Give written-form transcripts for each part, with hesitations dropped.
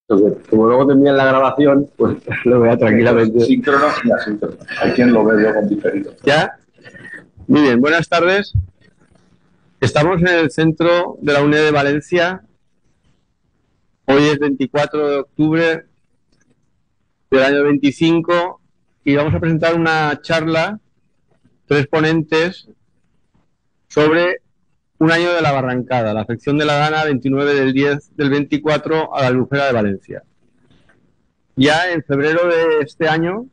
Como luego te envían la grabación, pues lo vea tranquilamente. Síncrono y asíncrono. Hay quien lo ve luego en diferido. ¿Ya? Muy bien, buenas tardes. Estamos en el centro de la UNED de Valencia. Hoy es 24 de octubre del año 25 y vamos a presentar una charla, 3 ponentes, sobre un año de la Barrancada, la afección de la Dana 29 del 10 del 24 a la Albufera de Valencia. Ya en febrero de este año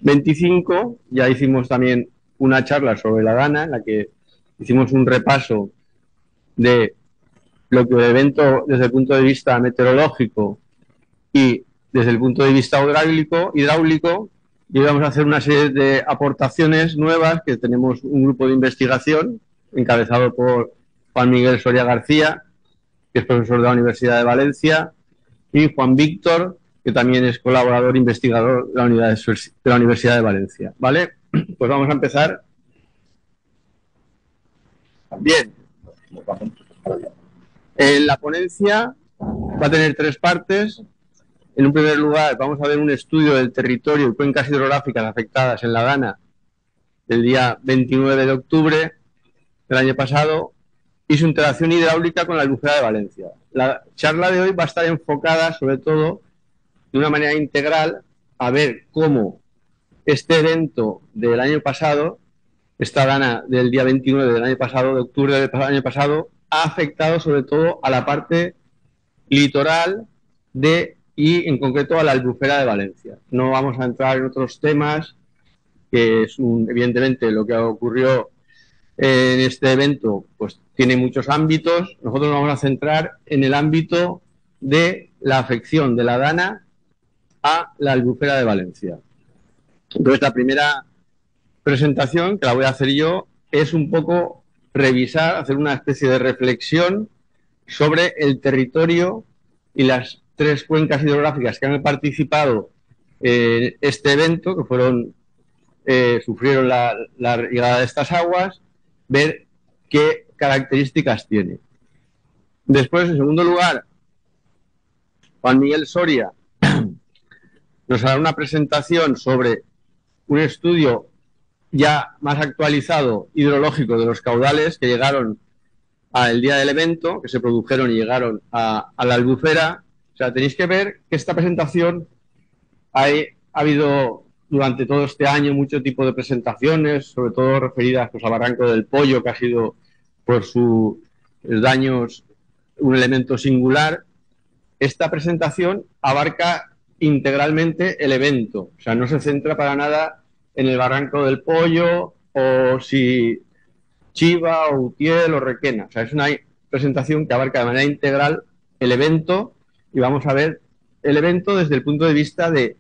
25 ya hicimos también una charla sobre la Dana, en la que hicimos un repaso de lo que el evento desde el punto de vista meteorológico y desde el punto de vista hidráulico, y vamos a hacer una serie de aportaciones nuevas, que tenemos un grupo de investigación encabezado por Juan Miguel Soria García, que es profesor de la Universidad de Valencia, y Juan Víctor, que también es colaborador investigador de la Universidad de Valencia. ¿Vale? Pues vamos a empezar. Bien. La ponencia va a tener 3 partes. En un primer lugar, vamos a ver un estudio del territorio y cuencas hidrográficas afectadas en la Dana del día 29 de octubre del año pasado y su interacción hidráulica con la Albufera de Valencia. La charla de hoy va a estar enfocada, sobre todo, de una manera integral, a ver cómo este evento del año pasado, esta Dana del día 29 del año pasado, de octubre del año pasado, ha afectado sobre todo a la parte litoral y en concreto a la Albufera de Valencia. No vamos a entrar en otros temas, que es evidentemente lo que ocurrió en este evento, pues tiene muchos ámbitos. Nosotros nos vamos a centrar en el ámbito de la afección de la Dana a la Albufera de Valencia. Entonces, la primera presentación, que la voy a hacer yo, es un poco revisar, hacer una especie de reflexión sobre el territorio y las 3 cuencas hidrográficas que han participado en este evento, que sufrieron la llegada de estas aguas, ver qué características tiene. Después, en segundo lugar, Juan Miguel Soria nos hará una presentación sobre un estudio ya más actualizado hidrológico de los caudales que llegaron al día del evento, que se produjeron y llegaron a la Albufera. O sea, tenéis que ver que esta presentación ha habido durante todo este año mucho tipo de presentaciones, sobre todo referidas pues, a Barranco del Pollo, que ha sido por sus daños un elemento singular. Esta presentación abarca integralmente el evento, o sea, no se centra para nada en el Barranco del Pollo o si Chiva o Utiel o Requena. O sea, es una presentación que abarca de manera integral el evento y vamos a ver el evento desde el punto de vista de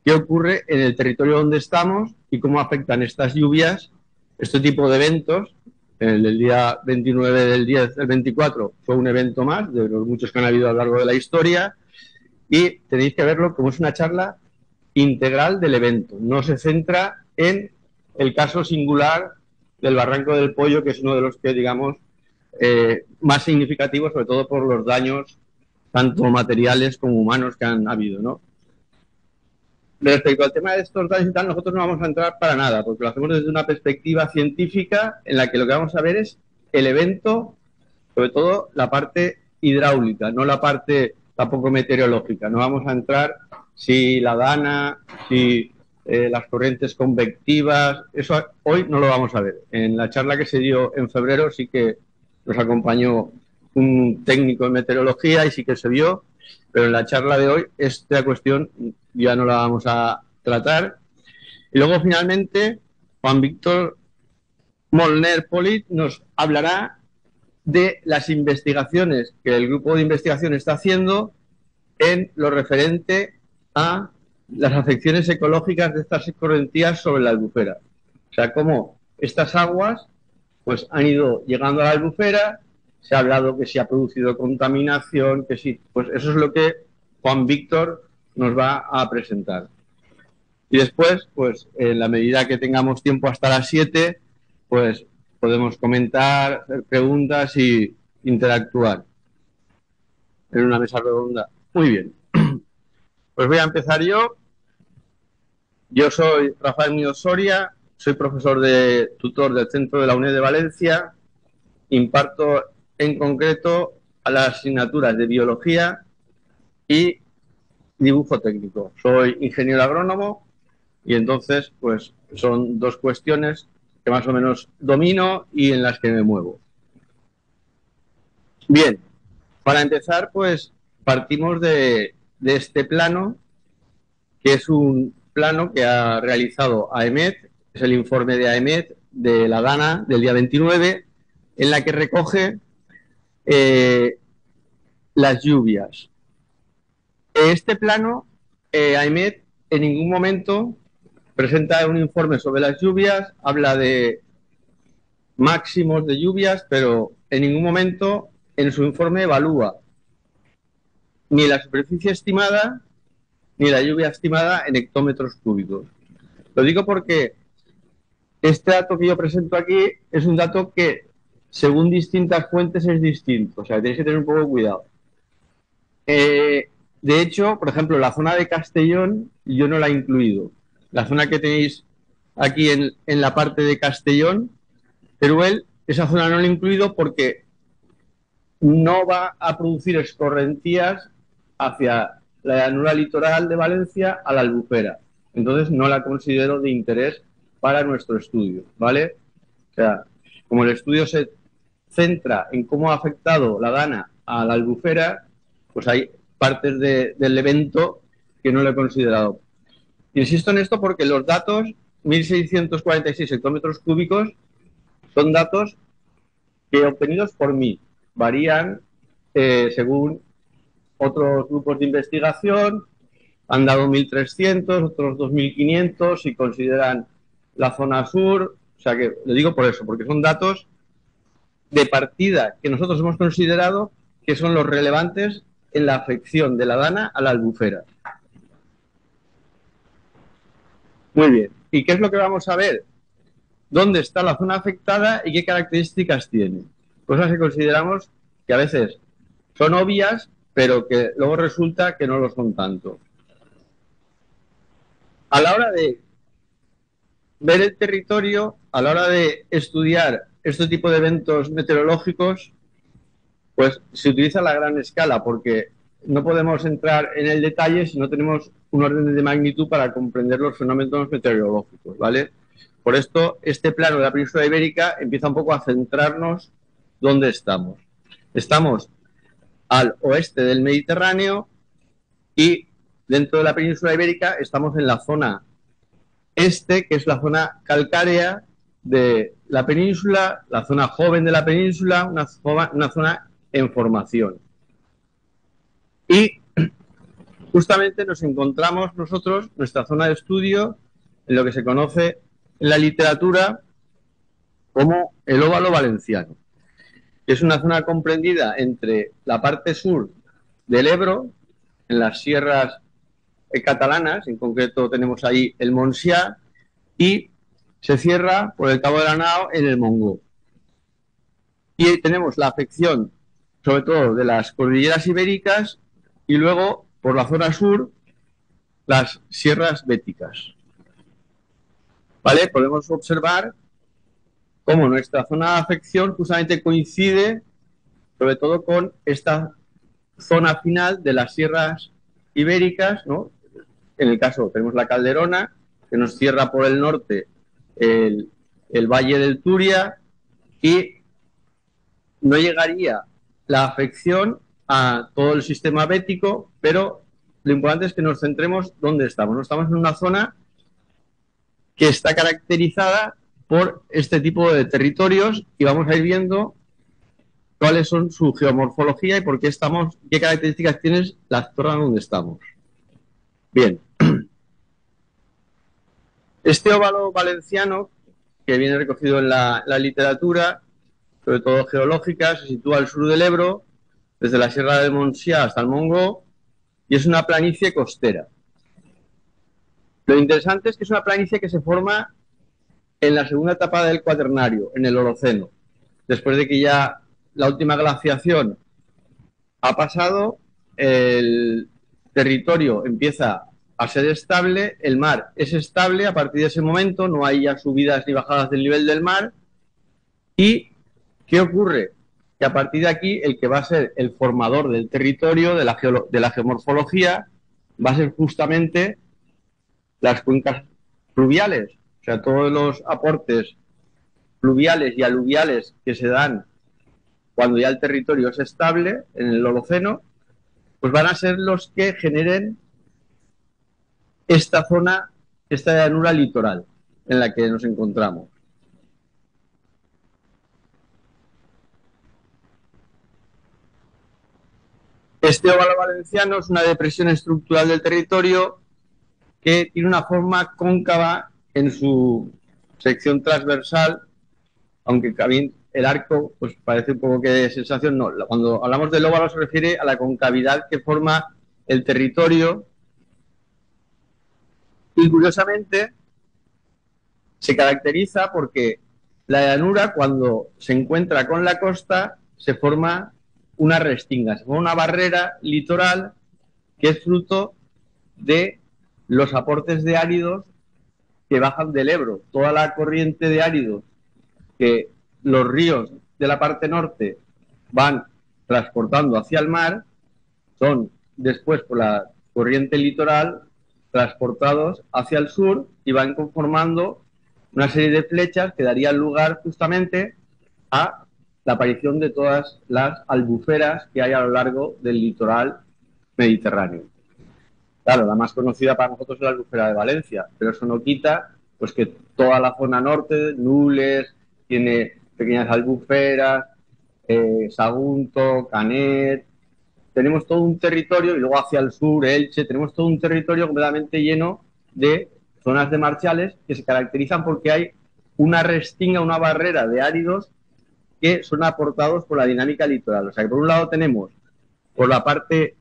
qué ocurre en el territorio donde estamos y cómo afectan estas lluvias, este tipo de eventos. El día 29 del 10 del 24 fue un evento más de los muchos que han habido a lo largo de la historia y tenéis que verlo como es una charla integral del evento. No se centra en el caso singular del Barranco del Pollo, que es uno de los que, digamos, más significativos, sobre todo por los daños tanto materiales como humanos que han habido, ¿no? Respecto al tema de estos daños y tal, nosotros no vamos a entrar para nada, porque lo hacemos desde una perspectiva científica en la que lo que vamos a ver es el evento, sobre todo la parte hidráulica, no la parte tampoco meteorológica. No vamos a entrar si la Dana, si las corrientes convectivas, eso hoy no lo vamos a ver. En la charla que se dio en febrero sí que nos acompañó un técnico de meteorología y sí que se vio, pero en la charla de hoy esta cuestión ya no la vamos a tratar. Y luego finalmente Juan Víctor Molner Polit nos hablará de las investigaciones que el grupo de investigación está haciendo en lo referente a las afecciones ecológicas de estas escorrentías sobre la albufera. O sea, cómo estas aguas pues, han ido llegando a la albufera, se ha hablado que se ha producido contaminación, que sí, pues eso es lo que Juan Víctor nos va a presentar. Y después, pues en la medida que tengamos tiempo hasta las 7, pues podemos comentar, hacer preguntas y interactuar en una mesa redonda. Muy bien. Pues voy a empezar yo. Yo soy Rafael Muñoz Soria, soy profesor tutor del Centro de la UNED de Valencia. Imparto en concreto a las asignaturas de biología y dibujo técnico. Soy ingeniero agrónomo y entonces pues son dos cuestiones que más o menos domino y en las que me muevo. Bien, para empezar pues partimos de este plano, que es un plano que ha realizado AEMET, es el informe de AEMET de la DANA del día 29, en la que recoge las lluvias. Este plano, AEMET en ningún momento presenta un informe sobre las lluvias, habla de máximos de lluvias, pero en ningún momento en su informe evalúa ni la superficie estimada ni la lluvia estimada en hectómetros cúbicos. Lo digo porque este dato que yo presento aquí es un dato que, según distintas fuentes, es distinto. O sea, tenéis que tener un poco de cuidado. De hecho, por ejemplo, la zona de Castellón yo no la he incluido. La zona que tenéis aquí en la parte de Castellón, Teruel, esa zona no la he incluido porque no va a producir escorrentías hacia la llanura litoral de Valencia a la Albufera. Entonces no la considero de interés para nuestro estudio, ¿vale? O sea, como el estudio se centra en cómo ha afectado la DANA a la Albufera, pues hay partes del evento que no lo he considerado. Insisto en esto porque los datos, 1.646 hectómetros cúbicos, son datos que obtenidos por mí. Varían según otros grupos de investigación, han dado 1.300, otros 2.500, si consideran la zona sur. O sea que lo digo por eso, porque son datos de partida que nosotros hemos considerado que son los relevantes en la afección de la DANA a la albufera. Muy bien. ¿Y qué es lo que vamos a ver? ¿Dónde está la zona afectada y qué características tiene? Cosas que consideramos que a veces son obvias, pero que luego resulta que no lo son tanto. A la hora de ver el territorio, a la hora de estudiar este tipo de eventos meteorológicos, pues se utiliza la gran escala, porque no podemos entrar en el detalle si no tenemos un orden de magnitud para comprender los fenómenos meteorológicos, ¿vale? Por esto, este plano de la península ibérica empieza un poco a centrarnos dónde estamos. Estamos al oeste del Mediterráneo y dentro de la península ibérica estamos en la zona este, que es la zona calcárea de la península, la zona joven de la península, una zona en formación. Y justamente nos encontramos nosotros, nuestra zona de estudio, en lo que se conoce en la literatura como el óvalo valenciano, que es una zona comprendida entre la parte sur del Ebro, en las sierras catalanas, en concreto tenemos ahí el Montsià, y se cierra por el Cabo de la Nao en el Montgó. Y ahí tenemos la afección, sobre todo, de las cordilleras ibéricas y luego, por la zona sur, las sierras béticas. ¿Vale? Podemos observar cómo nuestra zona de afección justamente coincide, sobre todo, con esta zona final de las sierras ibéricas, ¿no? En el caso tenemos la Calderona, que nos cierra por el norte el Valle del Turia, y no llegaría la afección a todo el sistema bético, pero lo importante es que nos centremos dónde estamos. No estamos en una zona que está caracterizada por este tipo de territorios y vamos a ir viendo cuáles son su geomorfología y por qué estamos, qué características tiene la zona donde estamos. Bien. Este óvalo valenciano, que viene recogido en la literatura, sobre todo geológica, se sitúa al sur del Ebro, desde la Sierra del Montsià hasta el Montgó, y es una planicie costera. Lo interesante es que es una planicie que se forma en la segunda etapa del Cuaternario, en el Holoceno. Después de que ya la última glaciación ha pasado, el territorio empieza a ser estable, el mar es estable a partir de ese momento, no hay ya subidas ni bajadas del nivel del mar. ¿Y qué ocurre? Que a partir de aquí el que va a ser el formador del territorio, de la geomorfología, va a ser justamente las cuencas fluviales, o sea, todos los aportes fluviales y aluviales que se dan cuando ya el territorio es estable en el Holoceno, pues van a ser los que generen esta zona, esta llanura litoral en la que nos encontramos. Este óvalo valenciano es una depresión estructural del territorio que tiene una forma cóncava en su sección transversal, aunque también el arco pues parece un poco que de sensación, no. Cuando hablamos del óvalo se refiere a la concavidad que forma el territorio. Y curiosamente se caracteriza porque la llanura, cuando se encuentra con la costa, se forma una restinga, se forma una barrera litoral que es fruto de los aportes de áridos que bajan del Ebro. Toda la corriente de áridos que los ríos de la parte norte van transportando hacia el mar son después por la corriente litoral transportados hacia el sur y van conformando una serie de flechas que darían lugar justamente a la aparición de todas las albuferas que hay a lo largo del litoral mediterráneo. Claro, la más conocida para nosotros es la albufera de Valencia, pero eso no quita pues que toda la zona norte, Nules, tiene pequeñas albuferas, Sagunto, Canet. Tenemos todo un territorio, y luego hacia el sur, Elche, tenemos todo un territorio completamente lleno de zonas de marchales que se caracterizan porque hay una restinga, una barrera de áridos que son aportados por la dinámica litoral. O sea que por un lado tenemos por la parte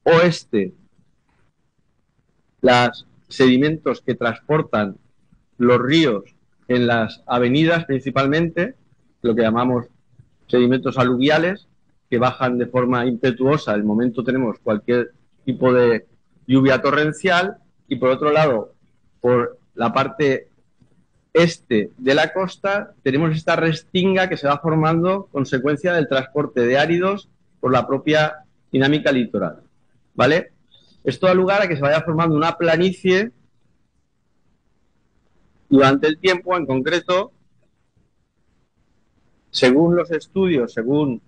oeste los sedimentos que transportan los ríos en las avenidas principalmente, lo que llamamos sedimentos aluviales, que bajan de forma impetuosa. El momento tenemos cualquier tipo de lluvia torrencial, y por otro lado, por la parte este de la costa, tenemos esta restinga que se va formando consecuencia del transporte de áridos por la propia dinámica litoral, ¿vale? Esto da lugar a que se vaya formando una planicie durante el tiempo. En concreto, según los estudios, según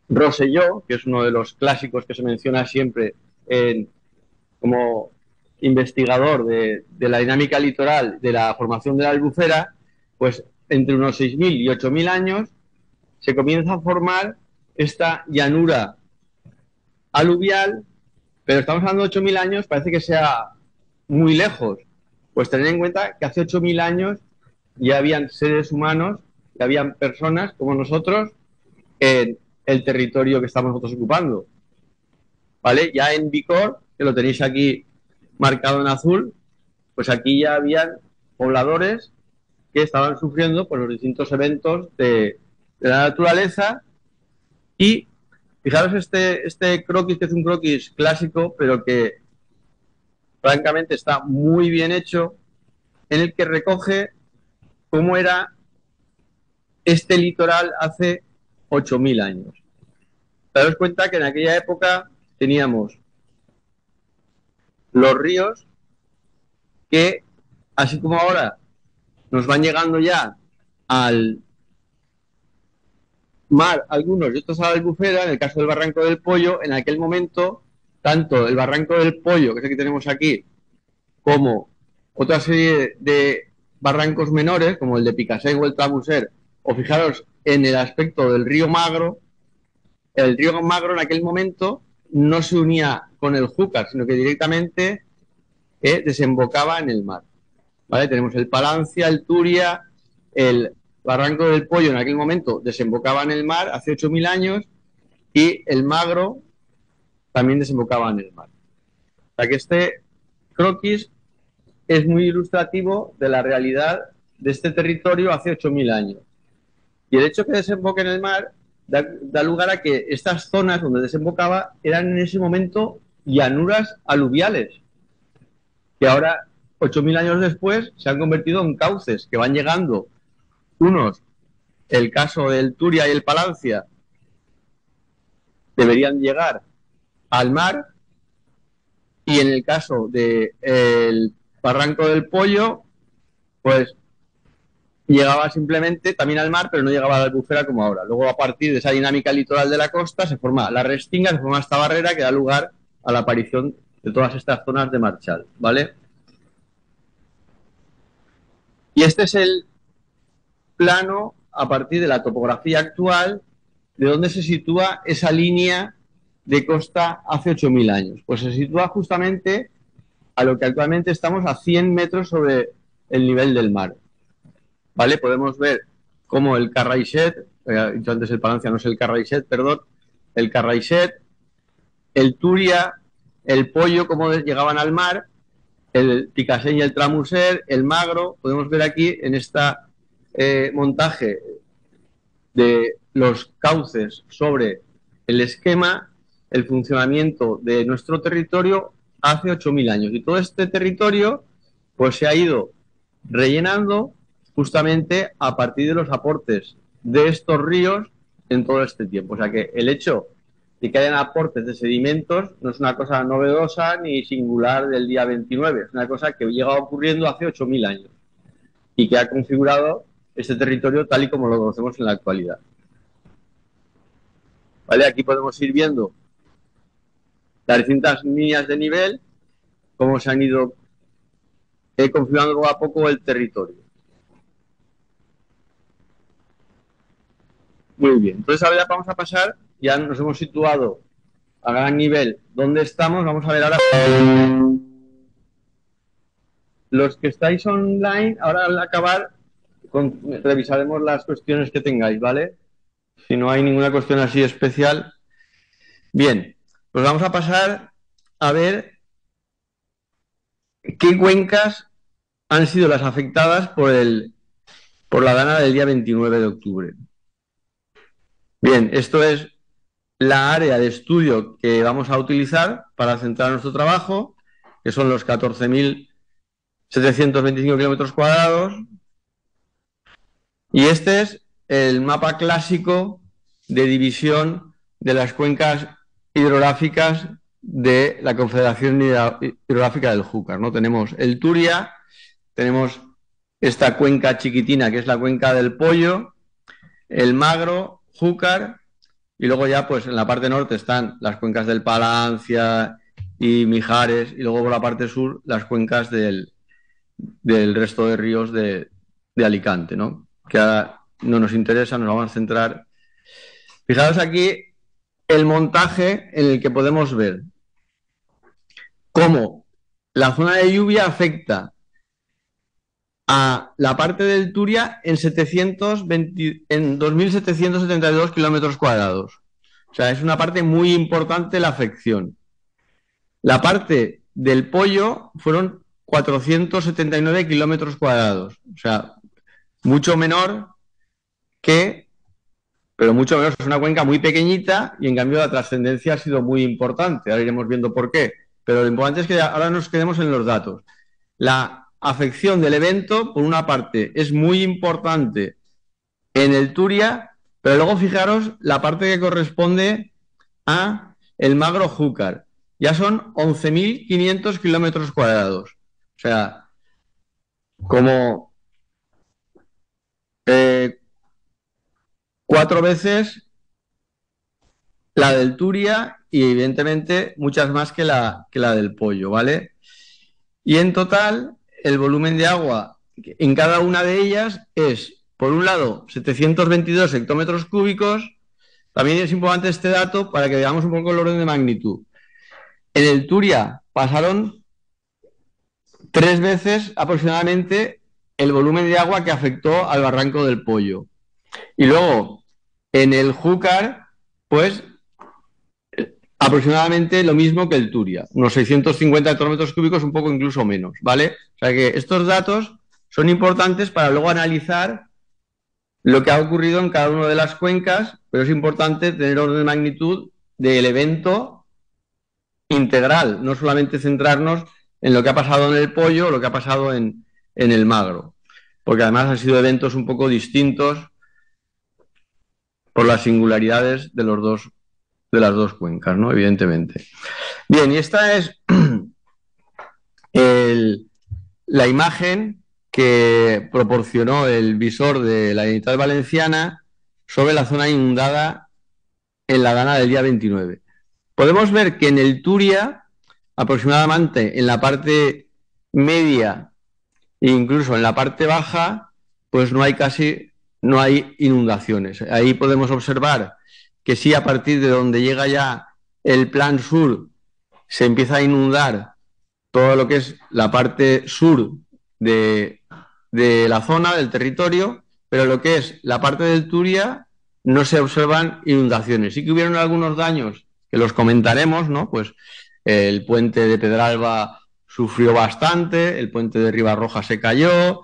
Rosselló, que es uno de los clásicos que se menciona siempre como investigador de la dinámica litoral, de la formación de la albufera, pues entre unos 6.000 y 8.000 años se comienza a formar esta llanura aluvial, pero estamos hablando de 8.000 años, parece que sea muy lejos. Pues tener en cuenta que hace 8.000 años ya habían seres humanos, ya habían personas como nosotros en el territorio que estamos nosotros ocupando, ¿vale? Ya en Bicor, que lo tenéis aquí marcado en azul, pues aquí ya habían pobladores que estaban sufriendo por los distintos eventos de la naturaleza. Y fijaros este croquis, que es un croquis clásico, pero que francamente está muy bien hecho, en el que recoge cómo era este litoral hace 8.000 años. Daros cuenta que en aquella época teníamos los ríos que, así como ahora, nos van llegando ya al mar algunos y otros a la albufera. En el caso del Barranco del Pollo, en aquel momento, tanto el Barranco del Pollo, que es el que tenemos aquí, como otra serie de barrancos menores, como el de Picassent o el Trabuser, o fijaros en el aspecto del río Magro. El río Magro en aquel momento no se unía con el Júcar, sino que directamente desembocaba en el mar, ¿vale? Tenemos el Palancia, el Turia, el Barranco del Pollo en aquel momento desembocaba en el mar hace 8.000 años, y el Magro también desembocaba en el mar. O sea que este croquis es muy ilustrativo de la realidad de este territorio hace 8.000 años. Y el hecho que desemboque en el mar da lugar a que estas zonas donde desembocaba eran en ese momento llanuras aluviales, que ahora, 8.000 años después, se han convertido en cauces que van llegando unos, el caso del Turia y el Palancia, deberían llegar al mar, y en el caso del Barranco del Pollo, pues llegaba simplemente también al mar, pero no llegaba a la albufera como ahora. Luego, a partir de esa dinámica litoral de la costa, se forma la restinga, se forma esta barrera que da lugar a la aparición de todas estas zonas de marchal, ¿vale? Y este es el plano a partir de la topografía actual de dónde se sitúa esa línea de costa hace 8.000 años. Pues se sitúa justamente a lo que actualmente estamos, a 100 metros sobre el nivel del mar. ¿Vale? Podemos ver cómo el Carraixet, dicho antes el Palancia, no es el Carraixet, perdón, el Carraixet, el Turia, el Pollo, cómo llegaban al mar, el Picassent y el Tramuser, el Magro. Podemos ver aquí en esta montaje de los cauces sobre el esquema, el funcionamiento de nuestro territorio hace 8.000 años. Y todo este territorio pues se ha ido rellenando justamente a partir de los aportes de estos ríos en todo este tiempo. O sea que el hecho de que hayan aportes de sedimentos no es una cosa novedosa ni singular del día 29, es una cosa que lleva ocurriendo hace 8.000 años y que ha configurado este territorio tal y como lo conocemos en la actualidad. ¿Vale? Aquí podemos ir viendo las distintas líneas de nivel, cómo se han ido configurando poco a poco el territorio. Muy bien, entonces ahora ya vamos a pasar, ya nos hemos situado a gran nivel dónde estamos, vamos a ver ahora los que estáis online, ahora al acabar revisaremos las cuestiones que tengáis, ¿vale? Si no hay ninguna cuestión así especial. Bien, pues vamos a pasar a ver qué cuencas han sido las afectadas por la dana del día 29 de octubre. Bien, esto es la área de estudio que vamos a utilizar para centrar nuestro trabajo, que son los 14.725 kilómetros cuadrados. Y este es el mapa clásico de división de las cuencas hidrográficas de la Confederación Hidrográfica del Júcar, ¿no? Tenemos el Turia, tenemos esta cuenca chiquitina que es la cuenca del Pollo, el Magro, Júcar, y luego ya pues en la parte norte están las cuencas del Palancia y Mijares, y luego por la parte sur las cuencas del resto de ríos de Alicante, ¿no? Que ahora no nos interesa, nos vamos a centrar. Fijaos aquí el montaje en el que podemos ver cómo la zona de lluvia afecta a la parte del Turia en 2.772 kilómetros cuadrados. O sea, es una parte muy importante la afección. La parte del Pollo fueron 479 kilómetros cuadrados. O sea, mucho menor pero mucho menos, es una cuenca muy pequeñita y en cambio la trascendencia ha sido muy importante. Ahora iremos viendo por qué. Pero lo importante es que ahora nos quedemos en los datos. La afección del evento, por una parte, es muy importante en el Turia, pero luego fijaros la parte que corresponde a el Magro Júcar. Ya son 11.500 kilómetros cuadrados. O sea, como 4 veces la del Turia y evidentemente muchas más que la del Pollo, ¿vale? Y en total, el volumen de agua en cada una de ellas es, por un lado, 722 hectómetros cúbicos. También es importante este dato para que veamos un poco el orden de magnitud. En el Turia pasaron 3 veces aproximadamente el volumen de agua que afectó al Barranco del Pollo. Y luego, en el Júcar, pues aproximadamente lo mismo que el Turia, unos 650 hectómetros cúbicos, un poco incluso menos, ¿vale? O sea que estos datos son importantes para luego analizar lo que ha ocurrido en cada una de las cuencas, pero es importante tener orden de magnitud del evento integral, no solamente centrarnos en lo que ha pasado en el Pollo o lo que ha pasado en el Magro, porque además han sido eventos un poco distintos por las singularidades de las dos cuencas, ¿no? Evidentemente. Bien, y esta es la imagen que proporcionó el visor de la Generalitat Valenciana sobre la zona inundada en la Dana del día 29. Podemos ver que en el Túria, aproximadamente en la parte media e incluso en la parte baja, pues no hay inundaciones. Ahí podemos observar que sí, a partir de donde llega ya el plan sur, se empieza a inundar todo lo que es la parte sur de la zona, del territorio, pero lo que es la parte del Túria no se observan inundaciones. Sí que hubieron algunos daños, que los comentaremos, ¿no? Pues el puente de Pedralba sufrió bastante, el puente de Ribarroja se cayó,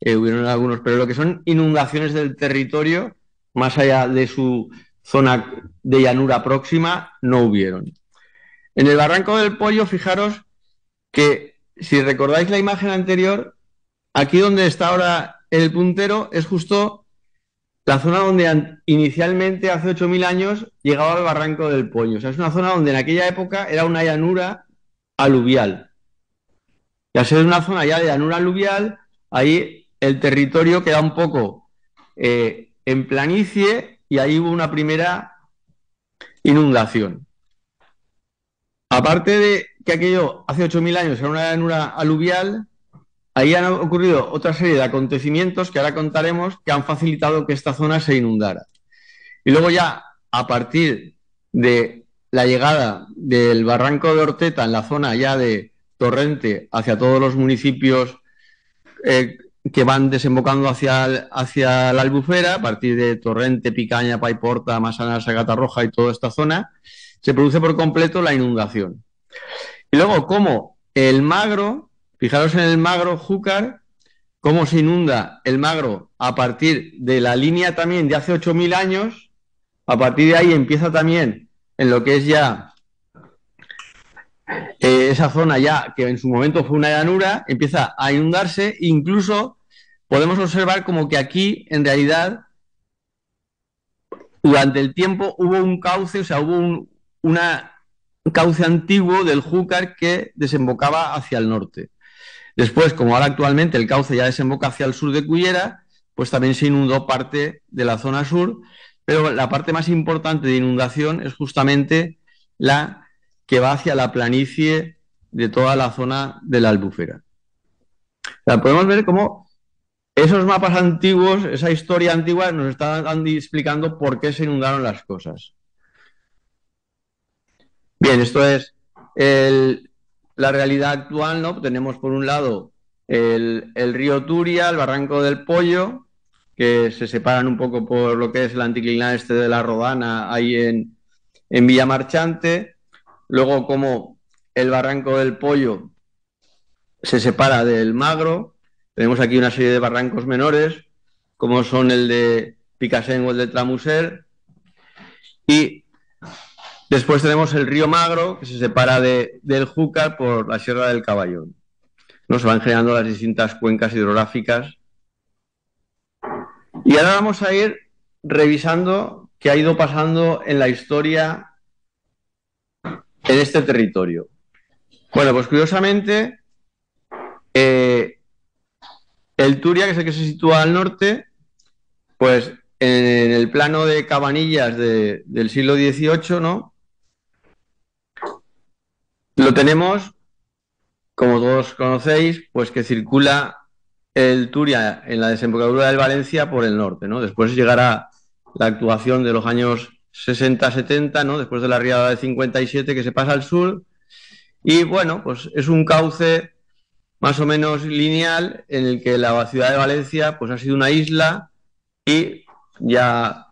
hubieron algunos, pero lo que son inundaciones del territorio, más allá de su zona de llanura próxima, no hubieron. En el Barranco del Pollo, fijaros que, si recordáis la imagen anterior, aquí donde está ahora el puntero es justo la zona donde inicialmente, hace 8.000 años, llegaba el Barranco del Pollo. O sea, es una zona donde en aquella época era una llanura aluvial. Y al ser una zona ya de llanura aluvial, ahí el territorio queda un poco en planicie y ahí hubo una primera inundación. Aparte de que aquello hace 8.000 años era una llanura aluvial, ahí han ocurrido otra serie de acontecimientos que ahora contaremos que han facilitado que esta zona se inundara. Y luego ya, a partir de la llegada del Barranco de Orteta en la zona ya de Torrente hacia todos los municipios que van desembocando hacia la Albufera, a partir de Torrente, Picaña, Paiporta, Massanas, Catarroja y toda esta zona, se produce por completo la inundación. Y luego, como el Magro, fijaros en el Magro Júcar, cómo se inunda el Magro a partir de la línea también de hace 8.000 años, a partir de ahí empieza también en lo que es ya esa zona ya que en su momento fue una llanura, empieza a inundarse e incluso podemos observar como que aquí en realidad durante el tiempo hubo un cauce, o sea, hubo un cauce antiguo del Júcar que desembocaba hacia el norte. Después, como ahora actualmente el cauce ya desemboca hacia el sur de Cullera, pues también se inundó parte de la zona sur, pero la parte más importante de inundación es justamente la que va hacia la planicie de toda la zona de la Albufera. O sea, podemos ver cómo esos mapas antiguos, esa historia antigua, nos están explicando por qué se inundaron las cosas. Bien, esto es la realidad actual, ¿no? Tenemos por un lado el río Turia, el Barranco del Pollo, que se separan un poco por lo que es el anticlinal este de la Rodana, ahí en Villamarchante. Luego, como el Barranco del Pollo se separa del Magro, tenemos aquí una serie de barrancos menores, como son el de Picassent o el de Tramuser, y después tenemos el río Magro, que se separa del Júcar por la Sierra del Caballón. ¿No? Se van generando las distintas cuencas hidrográficas. Y ahora vamos a ir revisando qué ha ido pasando en la historia en este territorio. Bueno, pues curiosamente, el Turia, que es el que se sitúa al norte, pues en el plano de Cabanillas del siglo XVIII, ¿no? Lo tenemos, como todos conocéis, pues que circula el Turia en la desembocadura del Valencia por el norte, ¿no? Después llegará la actuación de los años 60-70, ¿no? Después de la riada del 57 que se pasa al sur. Y bueno, pues es un cauce más o menos lineal en el que la ciudad de Valencia pues ha sido una isla y ya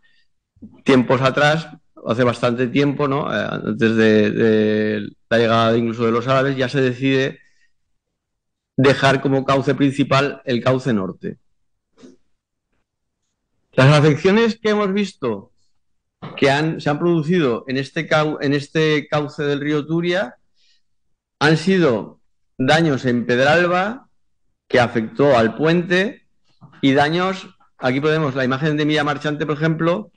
tiempos atrás, hace bastante tiempo, ¿no? Antes de la llegada incluso de los árabes, ya se decide dejar como cauce principal el cauce norte. Las afecciones que hemos visto se han producido en este cauce del río Turia han sido daños en Pedralba, que afectó al puente, y daños, aquí podemos la imagen de Villa Marchante, por ejemplo,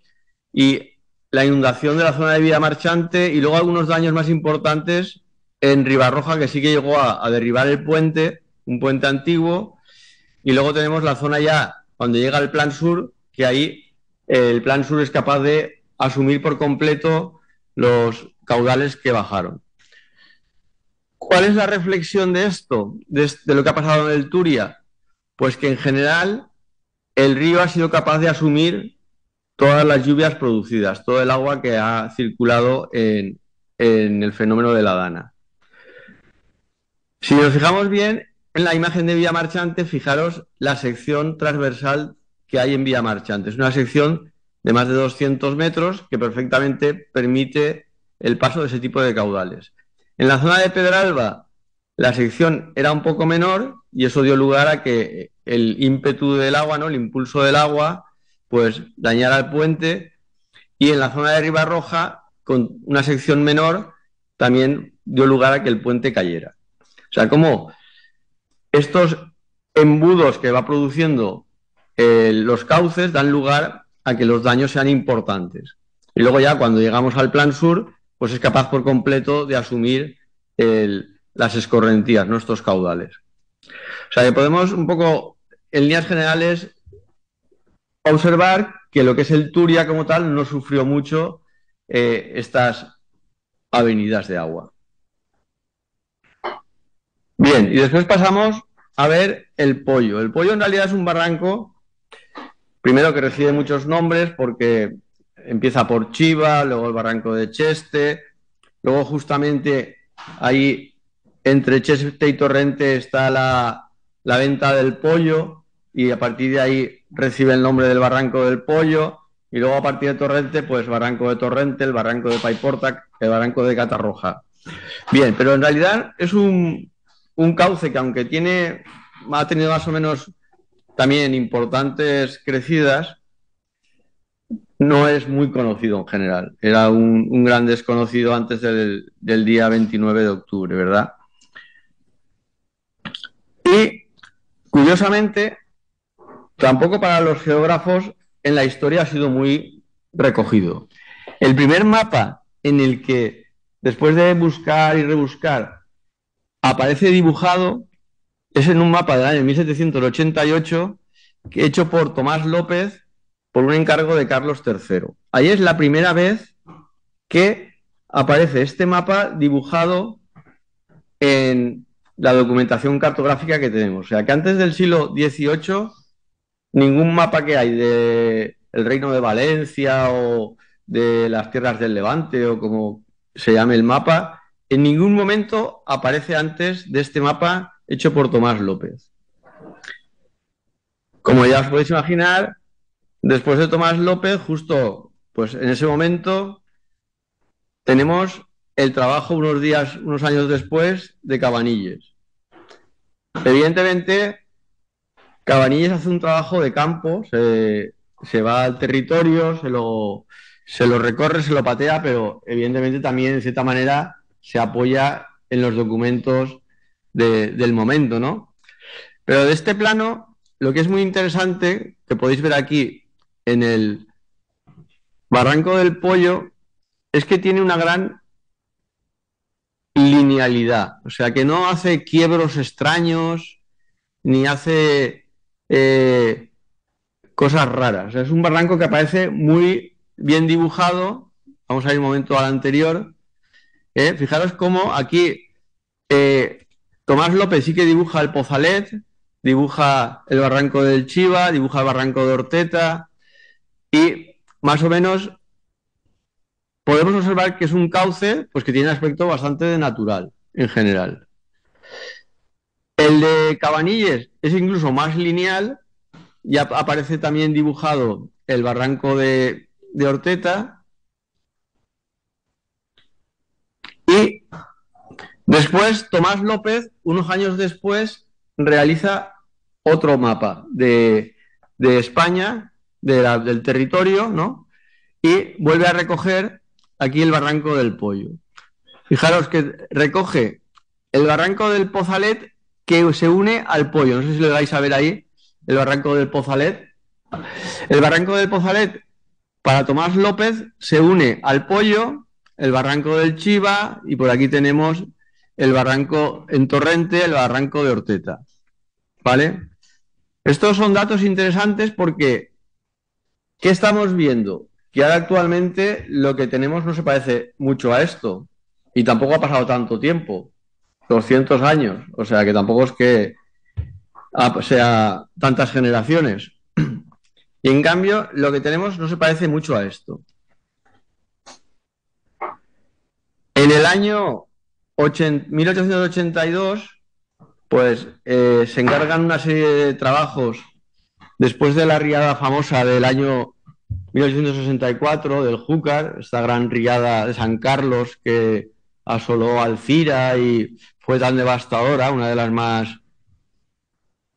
y la inundación de la zona de Villa Marchante, y luego algunos daños más importantes en Ribarroja, que sí que llegó a derribar el puente, un puente antiguo, y luego tenemos la zona ya, cuando llega el Plan Sur, que ahí el Plan Sur es capaz de asumir por completo los caudales que bajaron. ¿Cuál es la reflexión de esto, de lo que ha pasado en el Turia? Pues que en general el río ha sido capaz de asumir todas las lluvias producidas, todo el agua que ha circulado en el fenómeno de la Dana. Si nos fijamos bien en la imagen de Villa Marchante, fijaros la sección transversal que hay en Villa Marchante. Es una sección de más de 200 metros que perfectamente permite el paso de ese tipo de caudales. En la zona de Pedralba, la sección era un poco menor y eso dio lugar a que el ímpetu del agua, ¿no?, el impulso del agua, pues dañara el puente, y en la zona de Ribarroja, con una sección menor, también dio lugar a que el puente cayera. O sea, como estos embudos que va produciendo los cauces dan lugar a que los daños sean importantes. Y luego ya cuando llegamos al Plan Sur, pues es capaz por completo de asumir las escorrentías, nuestros caudales. O sea, que podemos un poco, en líneas generales, observar que lo que es el Turia como tal no sufrió mucho estas avenidas de agua. Bien, y después pasamos a ver el Pollo. El Pollo en realidad es un barranco, primero que recibe muchos nombres porque empieza por Chiva, luego el barranco de Cheste, luego justamente ahí entre Cheste y Torrente está la venta del Pollo, y a partir de ahí recibe el nombre del barranco del Pollo, y luego a partir de Torrente, pues barranco de Torrente, el barranco de Paiporta, el barranco de Catarroja. Bien, pero en realidad es un cauce que, aunque ha tenido más o menos también importantes crecidas, no es muy conocido en general. Era un gran desconocido antes del día 29 de octubre, ¿verdad? Y, curiosamente, tampoco para los geógrafos en la historia ha sido muy recogido. El primer mapa en el que, después de buscar y rebuscar, aparece dibujado es en un mapa del año 1788 hecho por Tomás López por un encargo de Carlos III. Ahí es la primera vez que aparece este mapa dibujado en la documentación cartográfica que tenemos. O sea, que antes del siglo XVIII ningún mapa que hay del Reino de Valencia o de las tierras del Levante, o como se llame el mapa, en ningún momento aparece antes de este mapa hecho por Tomás López. Como ya os podéis imaginar, después de Tomás López, justo pues en ese momento, tenemos el trabajo unos años después de Cabanilles. Evidentemente, Cabanilles hace un trabajo de campo, se va al territorio, se lo recorre, se lo patea, pero evidentemente también, de cierta manera, se apoya en los documentos del momento, ¿no? Pero de este plano, lo que es muy interesante, que podéis ver aquí en el Barranco del Pollo, es que tiene una gran linealidad, o sea, que no hace quiebros extraños, ni hace cosas raras. O sea, es un barranco que aparece muy bien dibujado. Vamos a ir un momento al anterior. Fijaros cómo aquí Tomás López sí que dibuja el Pozalet, dibuja el barranco del Chiva, dibuja el barranco de Orteta, y más o menos podemos observar que es un cauce pues que tiene un aspecto bastante natural en general. El de Cabanilles es incluso más lineal, ya aparece también dibujado el barranco de Orteta, y después Tomás López, unos años después, realiza otro mapa de España, del territorio, ¿no? y vuelve a recoger aquí el barranco del Pollo. Fijaros que recoge el barranco del Pozalet que se une al Pollo. No sé si lo vais a ver ahí, el barranco del Pozalet. El barranco del Pozalet, para Tomás López, se une al Pollo, el barranco del Chiva, y por aquí tenemos el barranco en Torrente, el barranco de Orteta. ¿Vale? Estos son datos interesantes porque ¿qué estamos viendo? Que ahora actualmente lo que tenemos no se parece mucho a esto y tampoco ha pasado tanto tiempo, 200 años, o sea que tampoco es que sea tantas generaciones. Y en cambio lo que tenemos no se parece mucho a esto. En el año 1882 pues se encargan una serie de trabajos después de la riada famosa del año 1864 del Júcar, esta gran riada de San Carlos que asoló Alcira y fue tan devastadora, una de las más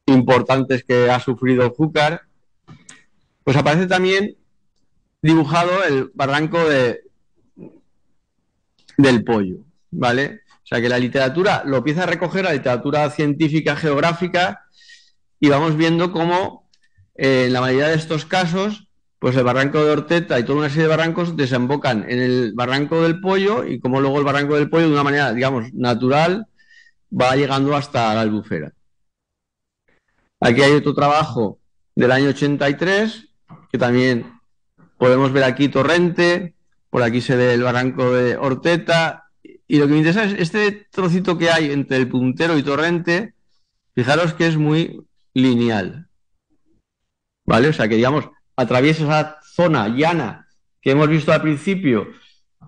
importantes que ha sufrido el Júcar, pues aparece también dibujado el barranco del Pollo, ¿vale? O sea que la literatura lo empieza a recoger, la literatura científica, geográfica, y vamos viendo cómo en la mayoría de estos casos pues el barranco de Orteta y toda una serie de barrancos desembocan en el barranco del Pollo y como luego el barranco del Pollo de una manera, digamos, natural va llegando hasta la Albufera. Aquí hay otro trabajo del año 83 que también podemos ver aquí Torrente, por aquí se ve el barranco de Orteta y lo que me interesa es este trocito que hay entre el Puntero y Torrente, fijaros que es muy lineal, ¿vale? O sea que digamos atraviesa esa zona llana que hemos visto al principio,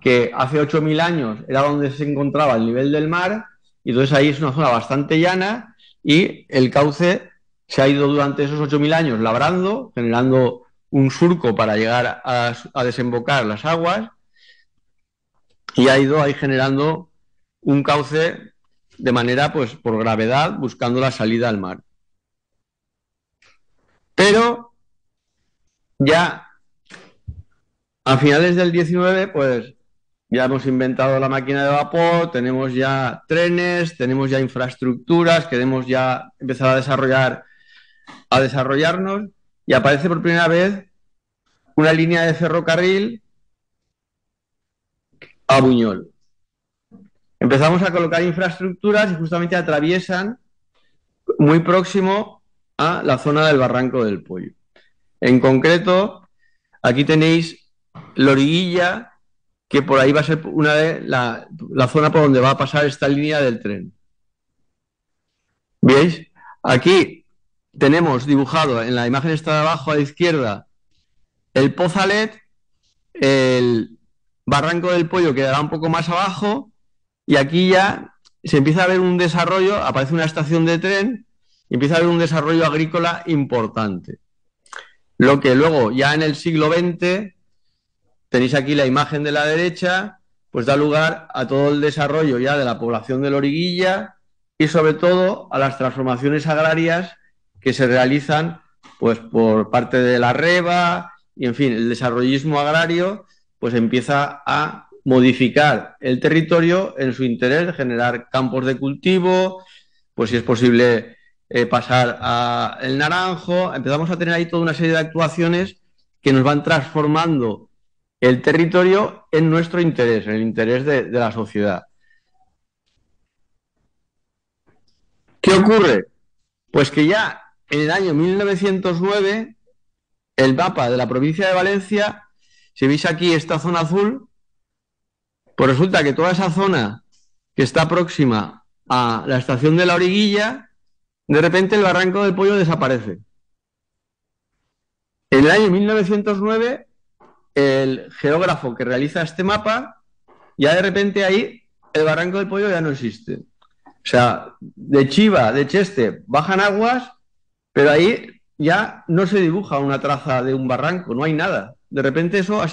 que hace 8.000 años era donde se encontraba el nivel del mar, y entonces ahí es una zona bastante llana y el cauce se ha ido durante esos 8.000 años labrando, generando un surco para llegar a desembocar las aguas y ha ido ahí generando un cauce de manera, pues, por gravedad, buscando la salida al mar. Pero ya a finales del 19, pues ya hemos inventado la máquina de vapor, tenemos ya trenes, tenemos ya infraestructuras, queremos ya empezar a desarrollarnos y aparece por primera vez una línea de ferrocarril a Buñol. Empezamos a colocar infraestructuras y justamente atraviesan muy próximo a la zona del Barranco del Pollo. En concreto, aquí tenéis Loriguilla, que por ahí va a ser una de la zona por donde va a pasar esta línea del tren. ¿Veis? Aquí tenemos dibujado en la imagen esta de abajo a la izquierda el Pozalet, el Barranco del Pollo quedará un poco más abajo y aquí ya se empieza a ver un desarrollo, aparece una estación de tren y empieza a haber un desarrollo agrícola importante. Lo que luego ya en el siglo XX, tenéis aquí la imagen de la derecha, pues da lugar a todo el desarrollo ya de la población de Loriguilla y sobre todo a las transformaciones agrarias que se realizan pues por parte de la REVA y en fin, el desarrollismo agrario pues empieza a modificar el territorio en su interés de generar campos de cultivo, pues si es posible pasar al naranjo, empezamos a tener ahí toda una serie de actuaciones que nos van transformando el territorio en nuestro interés, en el interés de la sociedad. ¿Qué ocurre? Pues que ya en el año 1909, el mapa de la provincia de Valencia, si veis aquí esta zona azul, pues resulta que toda esa zona que está próxima a la estación de la Origuilla, de repente el Barranco del Pollo desaparece. En el año 1909, el geógrafo que realiza este mapa, ya de repente ahí el Barranco del Pollo ya no existe. O sea, de Chiva, de Cheste, bajan aguas, pero ahí ya no se dibuja una traza de un barranco, no hay nada. De repente eso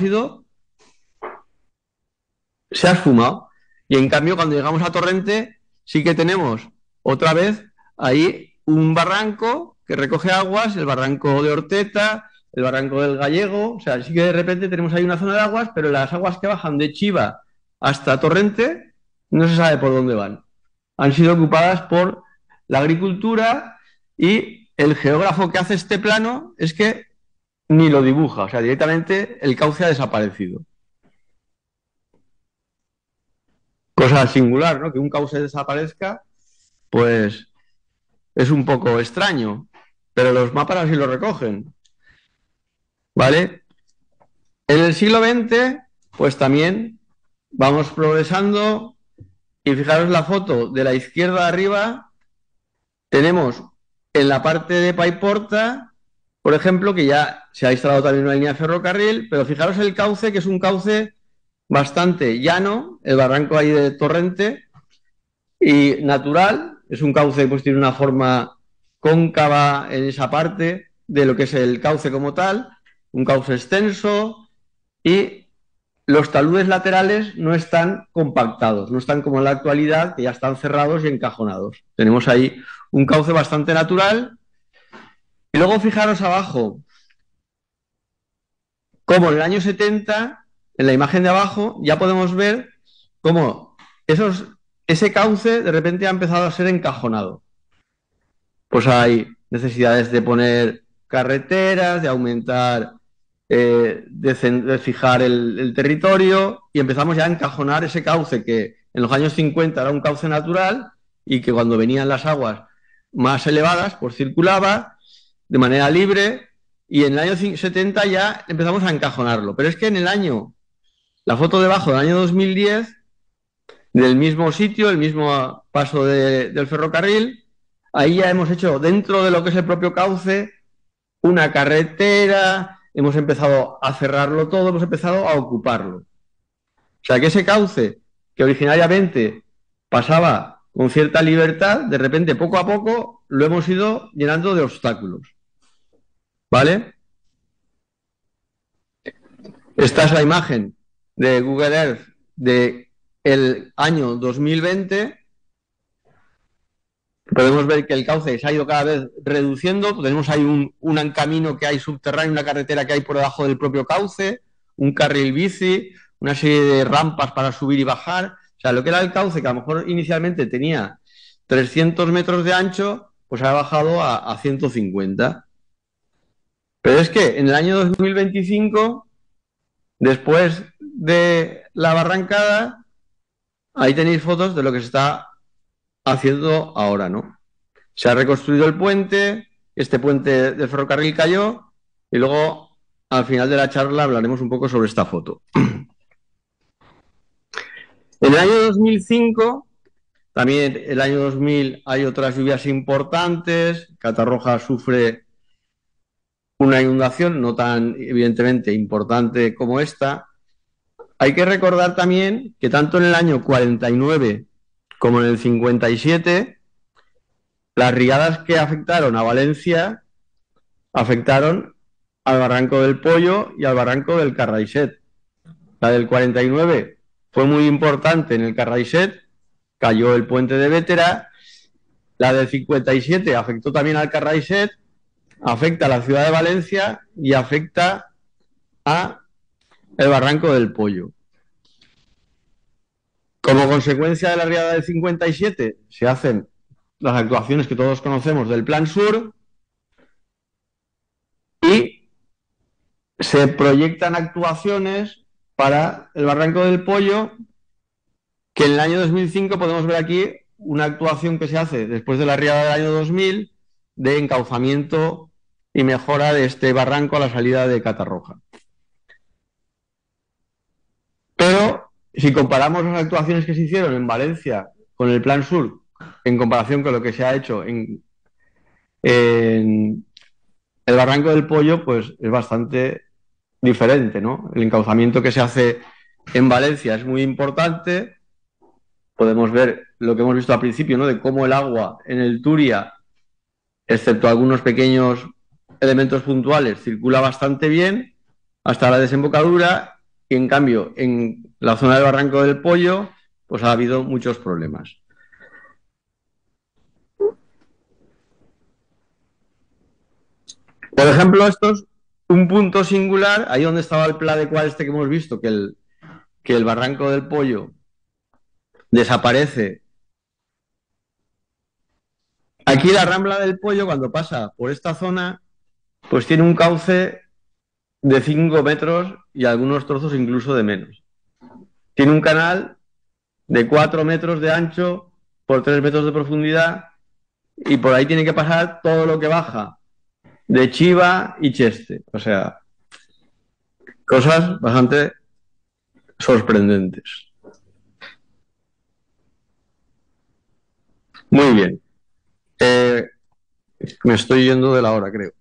se ha esfumado. Y en cambio, cuando llegamos a Torrente, sí que tenemos otra vez ahí un barranco que recoge aguas, el barranco de Orteta, el barranco del Gallego, o sea, sí que de repente tenemos ahí una zona de aguas, pero las aguas que bajan de Chiva hasta Torrente no se sabe por dónde van. Han sido ocupadas por la agricultura y el geógrafo que hace este plano es que ni lo dibuja, o sea, directamente el cauce ha desaparecido. Cosa singular, ¿no? Que un cauce desaparezca, pues es un poco extraño, pero los mapas así lo recogen, ¿vale? En el siglo XX, pues también vamos progresando y fijaros la foto de la izquierda arriba, tenemos en la parte de Paiporta, por ejemplo, que ya se ha instalado también una línea de ferrocarril, pero fijaros el cauce, que es un cauce bastante llano, el barranco ahí de Torrente, y natural, es un cauce pues tiene una forma cóncava en esa parte de lo que es el cauce como tal, un cauce extenso y los taludes laterales no están compactados, no están como en la actualidad, que ya están cerrados y encajonados. Tenemos ahí un cauce bastante natural. Y luego fijaros abajo, como en el año 70, en la imagen de abajo, ya podemos ver cómo ese cauce de repente ha empezado a ser encajonado. Pues hay necesidades de poner carreteras, de aumentar, de fijar el territorio y empezamos ya a encajonar ese cauce que en los años 50 era un cauce natural y que cuando venían las aguas más elevadas pues circulaba de manera libre y en el año 70 ya empezamos a encajonarlo. Pero es que en la foto debajo del año 2010, del mismo sitio, el mismo paso del ferrocarril, ahí ya hemos hecho dentro de lo que es el propio cauce una carretera, hemos empezado a cerrarlo todo, hemos empezado a ocuparlo. O sea que ese cauce que originariamente pasaba con cierta libertad, de repente poco a poco lo hemos ido llenando de obstáculos. ¿Vale? Esta es la imagen de Google Earth del año 2020. Podemos ver que el cauce se ha ido cada vez reduciendo. Tenemos ahí un camino que hay subterráneo, una carretera que hay por debajo del propio cauce, un carril bici, una serie de rampas para subir y bajar. O sea, lo que era el cauce, que a lo mejor inicialmente tenía 300 metros de ancho, pues ha bajado a 150. Pero es que en el año 2025, después de la barrancada, ahí tenéis fotos de lo que se está haciendo ahora, ¿no? Se ha reconstruido el puente, este puente del ferrocarril cayó y luego al final de la charla hablaremos un poco sobre esta foto. En el año 2005, también el año 2000 hay otras lluvias importantes, Catarroja sufre una inundación no tan evidentemente importante como esta. Hay que recordar también que tanto en el año 49 como en el 57, las riadas que afectaron a Valencia afectaron al Barranco del Pollo y al Barranco del Carraixet. La del 49 fue muy importante en el Carraixet, cayó el puente de Bétera. La del 57 afectó también al Carraixet, afecta a la ciudad de Valencia y afecta a el Barranco del Pollo. Como consecuencia de la riada del 57 se hacen las actuaciones que todos conocemos del Plan Sur y se proyectan actuaciones para el Barranco del Pollo, que en el año 2005 podemos ver aquí una actuación que se hace después de la riada del año 2000 de encauzamiento y mejora de este barranco a la salida de Catarroja. Pero si comparamos las actuaciones que se hicieron en Valencia con el Plan Sur, en comparación con lo que se ha hecho en el Barranco del Pollo, pues es bastante diferente, ¿no? El encauzamiento que se hace en Valencia es muy importante. Podemos ver lo que hemos visto al principio, ¿no? De cómo el agua en el Turia, excepto algunos pequeños elementos puntuales, circula bastante bien hasta la desembocadura y en cambio en la zona del Barranco del Pollo pues ha habido muchos problemas. Por ejemplo, estos un punto singular, ahí donde estaba el pla de cual que hemos visto, que el barranco del Pollo desaparece. Aquí la Rambla del Pollo, cuando pasa por esta zona, pues tiene un cauce de 5 metros y algunos trozos incluso de menos. Tiene un canal de 4 metros de ancho por 3 metros de profundidad y por ahí tiene que pasar todo lo que baja de Chiva y Cheste. O sea, cosas bastante sorprendentes. Muy bien. Me estoy yendo de la hora, creo.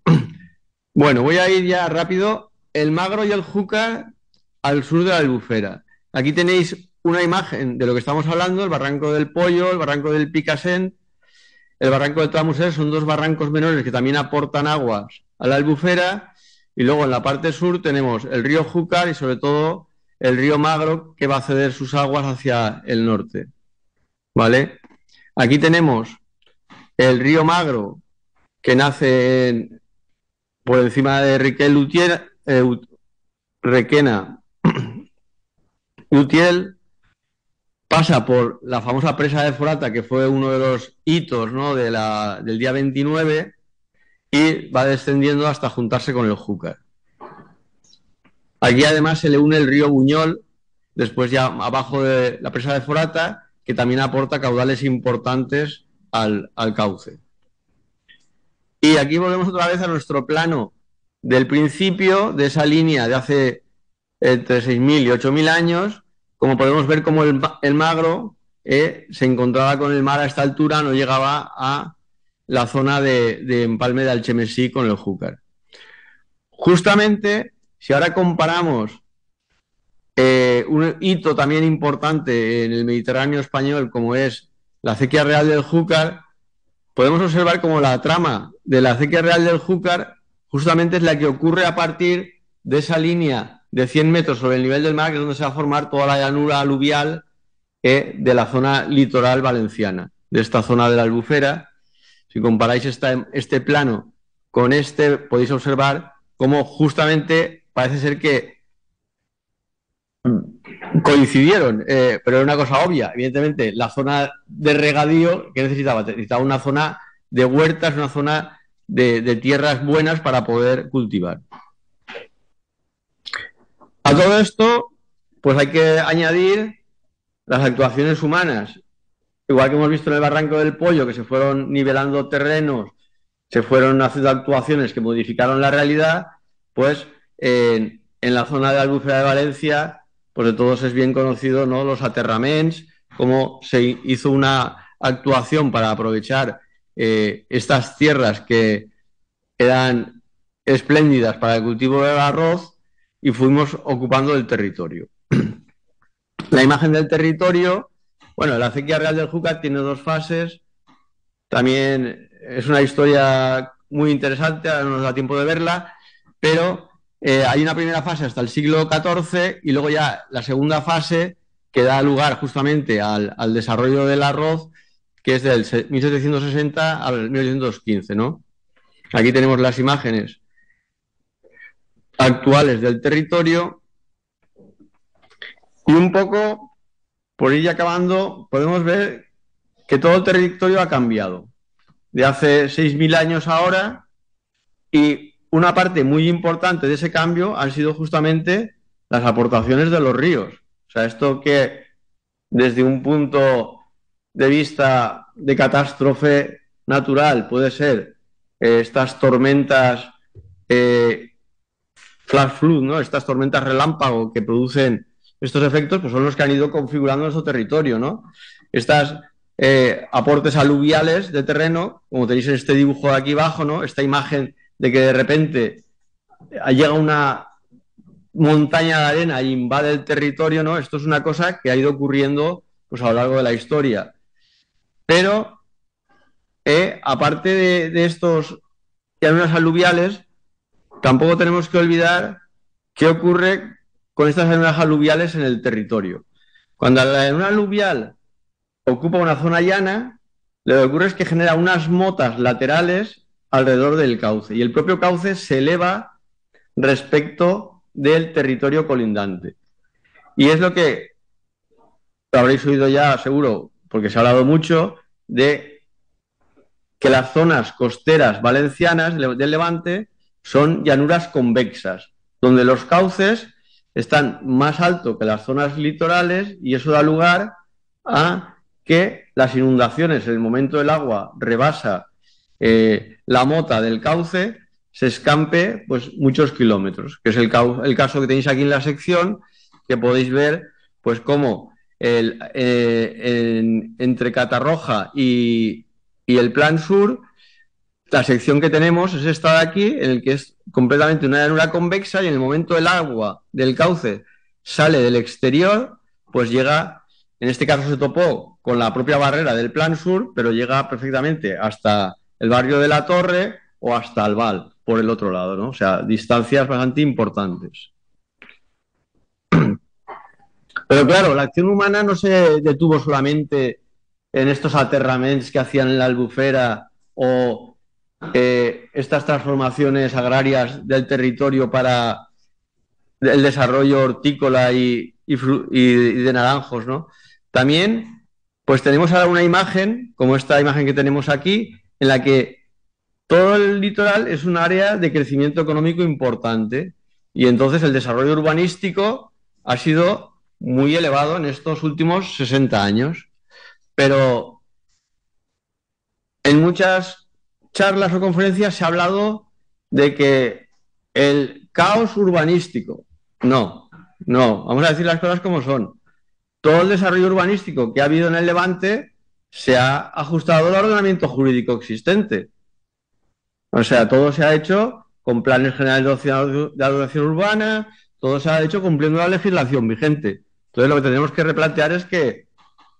Bueno, voy a ir ya rápido. El Magro y el Júcar al sur de la Albufera. Aquí tenéis una imagen de lo que estamos hablando, el Barranco del Pollo, el Barranco del Picassent, el Barranco del Tramuser, son dos barrancos menores que también aportan aguas a la Albufera, y luego en la parte sur tenemos el río Júcar y sobre todo el río Magro, que va a ceder sus aguas hacia el norte. ¿Vale? Aquí tenemos el río Magro, que nace por encima de Requena, Utiel, pasa por la famosa presa de Forata, que fue uno de los hitos, ¿no?, del día 29, y va descendiendo hasta juntarse con el Júcar. Aquí además se le une el río Buñol, después ya abajo de la presa de Forata, que también aporta caudales importantes al cauce. Y aquí volvemos otra vez a nuestro plano del principio, de esa línea de hace entre 6.000 y 8.000 años. Como podemos ver, como el Magro se encontraba con el mar a esta altura, no llegaba a la zona de empalme de Alchemesí con el Júcar. Justamente, si ahora comparamos un hito también importante en el Mediterráneo español, como es la acequia real del Júcar, podemos observar como la trama de la acequia real del Júcar justamente es la que ocurre a partir de esa línea de 100 metros sobre el nivel del mar, que es donde se va a formar toda la llanura aluvial de la zona litoral valenciana, de esta zona de la Albufera. Si comparáis este plano con este, podéis observar cómo justamente parece ser que coincidieron, pero era una cosa obvia. Evidentemente, la zona de regadío que necesitaba una zona de huertas, una zona de tierras buenas para poder cultivar. A todo esto, pues hay que añadir las actuaciones humanas. Igual que hemos visto en el Barranco del Pollo, que se fueron nivelando terrenos, se fueron haciendo actuaciones que modificaron la realidad, pues en la zona de la Albufera de Valencia, pues de todos es bien conocido, ¿no?, los aterraments, cómo se hizo una actuación para aprovechar estas tierras que eran espléndidas para el cultivo del arroz, y fuimos ocupando el territorio. La imagen del territorio, bueno, la acequia real del Júcar tiene 2 fases, también es una historia muy interesante, ahora no nos da tiempo de verla, pero hay una primera fase hasta el siglo XIV y luego ya la segunda fase que da lugar justamente al desarrollo del arroz, que es del 1760 al 1815, ¿no? Aquí tenemos las imágenes actuales del territorio y un poco, por ir acabando, podemos ver que todo el territorio ha cambiado de hace 6.000 años ahora, y una parte muy importante de ese cambio han sido justamente las aportaciones de los ríos. O sea, esto que desde un punto de vista de catástrofe natural puede ser estas tormentas flash flood, ¿no?, estas tormentas relámpago que producen estos efectos, pues son los que han ido configurando nuestro territorio, ¿no? Estas aportes aluviales de terreno, como tenéis en este dibujo de aquí abajo, ¿no?, esta imagen de que de repente llega una montaña de arena e invade el territorio, ¿no? Esto es una cosa que ha ido ocurriendo pues a lo largo de la historia. Pero aparte de estos llanuras aluviales, tampoco tenemos que olvidar qué ocurre con estas llanuras aluviales en el territorio. Cuando la llanura aluvial ocupa una zona llana, lo que ocurre es que genera unas motas laterales alrededor del cauce, y el propio cauce se eleva respecto del territorio colindante. Y es lo que habréis oído ya, seguro, porque se ha hablado mucho, de que las zonas costeras valencianas del Levante son llanuras convexas, donde los cauces están más altos que las zonas litorales y eso da lugar a que las inundaciones, en el momento del agua rebasa la mota del cauce, se escampe pues muchos kilómetros, que es el caso que tenéis aquí en la sección, que podéis ver pues cómo entre Catarroja y el Plan Sur, la sección que tenemos es esta de aquí, en el que es completamente una llanura convexa y en el momento del agua del cauce sale del exterior, pues llega, en este caso se topó con la propia barrera del Plan Sur, pero llega perfectamente hasta el barrio de La Torre o hasta Albal, por el otro lado, ¿no? O sea, distancias bastante importantes. Pero claro, la acción humana no se detuvo solamente en estos aterraments que hacían en la Albufera o estas transformaciones agrarias del territorio para el desarrollo hortícola y de naranjos, ¿no? También, pues tenemos ahora una imagen, como esta imagen que tenemos aquí, en la que todo el litoral es un área de crecimiento económico importante y entonces el desarrollo urbanístico ha sido muy elevado en estos últimos 60 años. Pero en muchas charlas o conferencias se ha hablado de que el caos urbanístico, no, vamos a decir las cosas como son. Todo el desarrollo urbanístico que ha habido en el Levante se ha ajustado al ordenamiento jurídico existente. O sea, todo se ha hecho con planes generales de ordenación urbana, todo se ha hecho cumpliendo la legislación vigente. Entonces lo que tenemos que replantear es que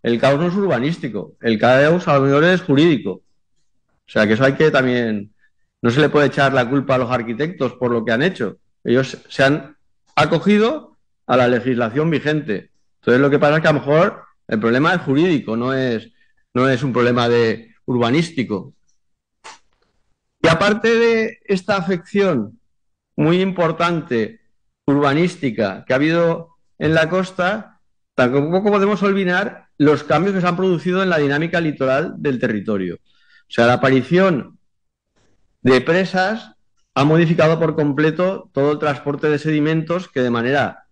el caos no es urbanístico, el caos a lo mejor es jurídico. O sea, que eso hay que también, no se le puede echar la culpa a los arquitectos por lo que han hecho. Ellos se han acogido a la legislación vigente. Entonces lo que pasa es que a lo mejor el problema es jurídico, no es un problema de urbanístico. Y aparte de esta afección muy importante urbanística que ha habido en la costa, tampoco podemos olvidar los cambios que se han producido en la dinámica litoral del territorio. O sea, la aparición de presas ha modificado por completo todo el transporte de sedimentos que de manera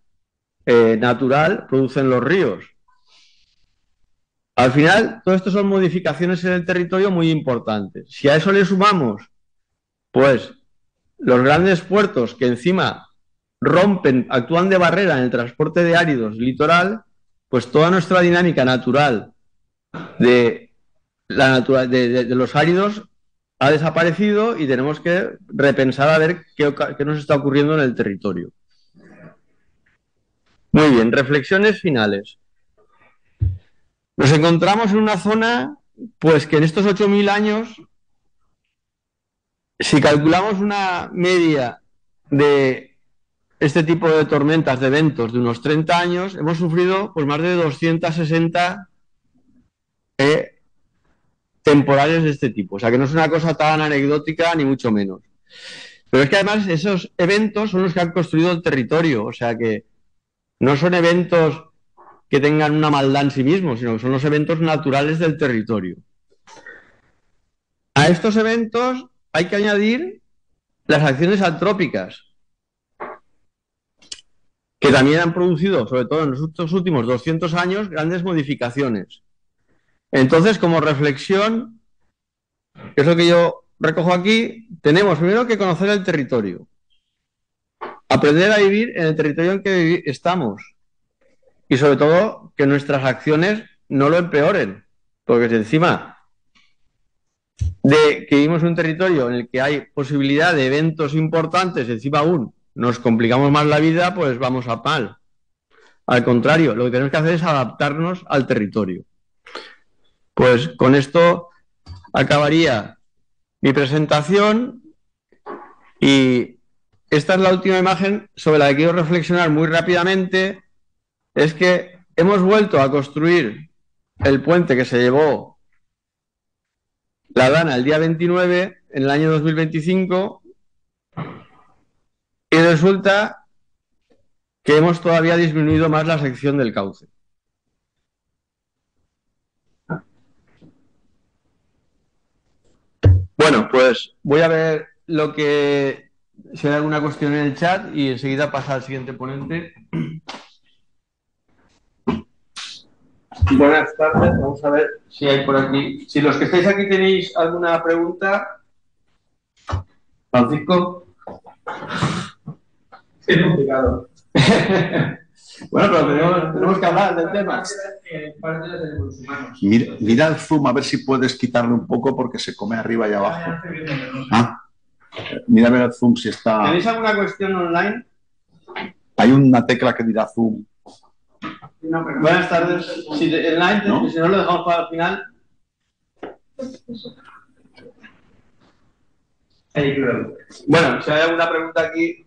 natural producen los ríos. Al final, todo esto son modificaciones en el territorio muy importantes. Si a eso le sumamos, pues, los grandes puertos que encima actúan de barrera en el transporte de áridos litoral, pues toda nuestra dinámica natural de los áridos ha desaparecido y tenemos que repensar a ver qué nos está ocurriendo en el territorio. Muy bien, reflexiones finales. Nos encontramos en una zona, pues que en estos 8.000 años, si calculamos una media de este tipo de tormentas, de eventos de unos 30 años, hemos sufrido pues más de 260 temporales de este tipo. O sea, que no es una cosa tan anecdótica ni mucho menos. Pero es que además esos eventos son los que han construido el territorio. O sea, que no son eventos que tengan una maldad en sí mismos, sino que son los eventos naturales del territorio. A estos eventos hay que añadir las acciones antrópicas, que también han producido, sobre todo en los últimos 200 años, grandes modificaciones. Entonces, como reflexión, que es lo que yo recojo aquí, tenemos primero que conocer el territorio, aprender a vivir en el territorio en que estamos y sobre todo que nuestras acciones no lo empeoren, porque si encima de que vivimos en un territorio en el que hay posibilidad de eventos importantes, encima aún nos complicamos más la vida, pues vamos a mal. Al contrario, lo que tenemos que hacer es adaptarnos al territorio. Pues con esto acabaría mi presentación y esta es la última imagen sobre la que quiero reflexionar muy rápidamente. Es que hemos vuelto a construir el puente que se llevó la Dana el día 29 en el año 2025 y resulta que hemos todavía disminuido más la sección del cauce. Bueno, pues voy a ver si hay alguna cuestión en el chat y enseguida pasa al siguiente ponente. Buenas tardes, vamos a ver si hay por aquí. Si los que estáis aquí tenéis alguna pregunta. Francisco. Es complicado. Bueno, pero tenemos que hablar del tema. Mira el zoom a ver si puedes quitarle un poco porque se come arriba y abajo. Mira a ver el zoom si está... ¿Tenéis alguna cuestión online? Hay una tecla que dirá zoom. Buenas tardes. Si online, ¿no? Si no lo dejamos para el final. Bueno, si hay alguna pregunta aquí.